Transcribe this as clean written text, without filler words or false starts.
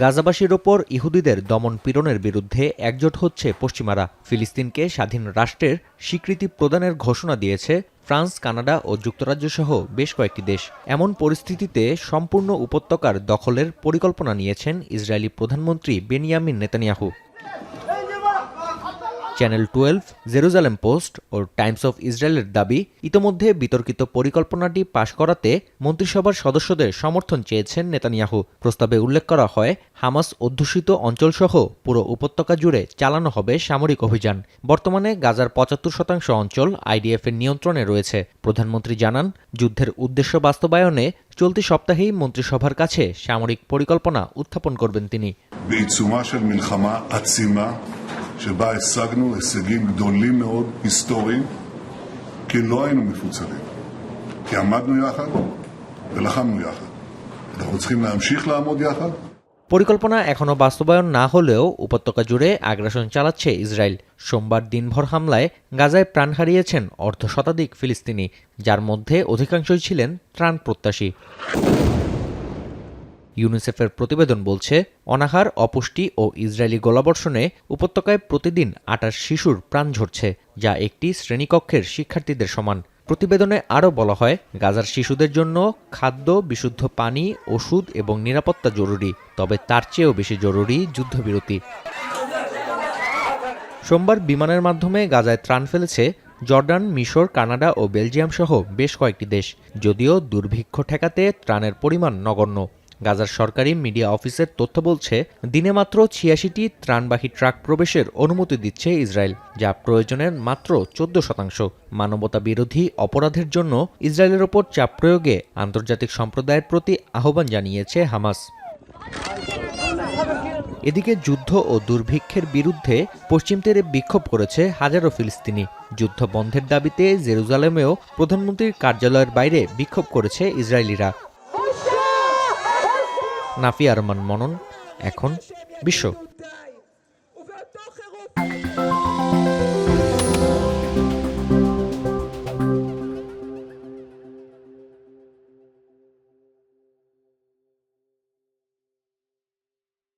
গাজাবাসীর ওপর ইহুদিদের দমন পীড়নের বিরুদ্ধে একজোট হচ্ছে পশ্চিমারা। ফিলিস্তিনকে স্বাধীন রাষ্ট্রের স্বীকৃতি প্রদানের ঘোষণা দিয়েছে ফ্রান্স, কানাডা ও যুক্তরাজ্য সহ বেশ কয়েকটি দেশ। এমন পরিস্থিতিতে সম্পূর্ণ উপত্যকার দখলের পরিকল্পনা নিয়েছেন ইসরায়েলি প্রধানমন্ত্রী Benjamin Netanyahu. Channel 12, Jerusalem Post ও টাইমস অফ ইসরায়েলের দাবি, ইতোমধ্যে বিতর্কিত পরিকল্পনাটি পাশ করাতে মন্ত্রিসভার সদস্যদের সমর্থন চেয়েছেন নেতানিয়াহু। প্রস্তাবে উল্লেখ করা হয়, হামাস অধ্যুষিত অঞ্চলসহ পুরো উপত্যকা জুড়ে চালানো হবে সামরিক অভিযান। বর্তমানে গাজার ৭৫% অঞ্চল আইডিএফের নিয়ন্ত্রণে রয়েছে। প্রধানমন্ত্রী জানান, যুদ্ধের উদ্দেশ্য বাস্তবায়নে চলতি সপ্তাহেই মন্ত্রিসভার কাছে সামরিক পরিকল্পনা উত্থাপন করবেন তিনি। שבה השגנו הישגים גדולים מאוד, היסטוריים, כי לא היינו מפוצלים. כי עמדנו יחד ולחמנו יחד. אנחנו צריכים להמשיך לעמוד יחד. পরিকল্পনা এখনো বাস্তবায়ন না হলেও উপত্যকা জুড়ে আগ্রাসন চালাচ্ছে ইসরায়েল। সোমবার দিনভর হামলায় গাজায় প্রাণ হারিয়েছেন অর্ধশতাধিক ফিলিস্তিনি, যার মধ্যে অধিকাংশই ছিলেন ত্রাণ প্রত্যাশী। ইউনিসেফের প্রতিবেদন বলছে, অনাহার, অপুষ্টি ও ইসরায়েলি গোলাবর্ষণে উপত্যকায় প্রতিদিন ২৮ শিশুর প্রাণ ঝরছে, যা একটি শ্রেণীকক্ষের শিক্ষার্থীদের সমান। প্রতিবেদনে আরও বলা হয়, গাজার শিশুদের জন্য খাদ্য, বিশুদ্ধ পানি, ওষুধ এবং নিরাপত্তা জরুরি, তবে তার চেয়েও বেশি জরুরি যুদ্ধবিরতি। সোমবার বিমানের মাধ্যমে গাজায় ত্রাণ ফেলেছে জর্ডান, মিশর, কানাডা ও বেলজিয়াম সহ বেশ কয়েকটি দেশ। যদিও দুর্ভিক্ষ ঠেকাতে ত্রাণের পরিমাণ নগণ্য। গাজার সরকারি মিডিয়া অফিসের তথ্য বলছে, দিনে মাত্র ৮৬টি ত্রাণবাহী ট্রাক প্রবেশের অনুমতি দিচ্ছে ইসরায়েল, যা প্রয়োজনের মাত্র ১৪%। মানবতা বিরোধী অপরাধের জন্য ইসরায়েলের ওপর চাপ প্রয়োগে আন্তর্জাতিক সম্প্রদায়ের প্রতি আহ্বান জানিয়েছে হামাস। এদিকে যুদ্ধ ও দুর্ভিক্ষের বিরুদ্ধে পশ্চিম তীরে বিক্ষোভ করেছে হাজারো ফিলিস্তিনি। যুদ্ধ বন্ধের দাবিতে জেরুজালেমেও প্রধানমন্ত্রীর কার্যালয়ের বাইরে বিক্ষোভ করেছে ইসরায়েলিরা। নাফি আরমান মনন, এখন বিশ্ব।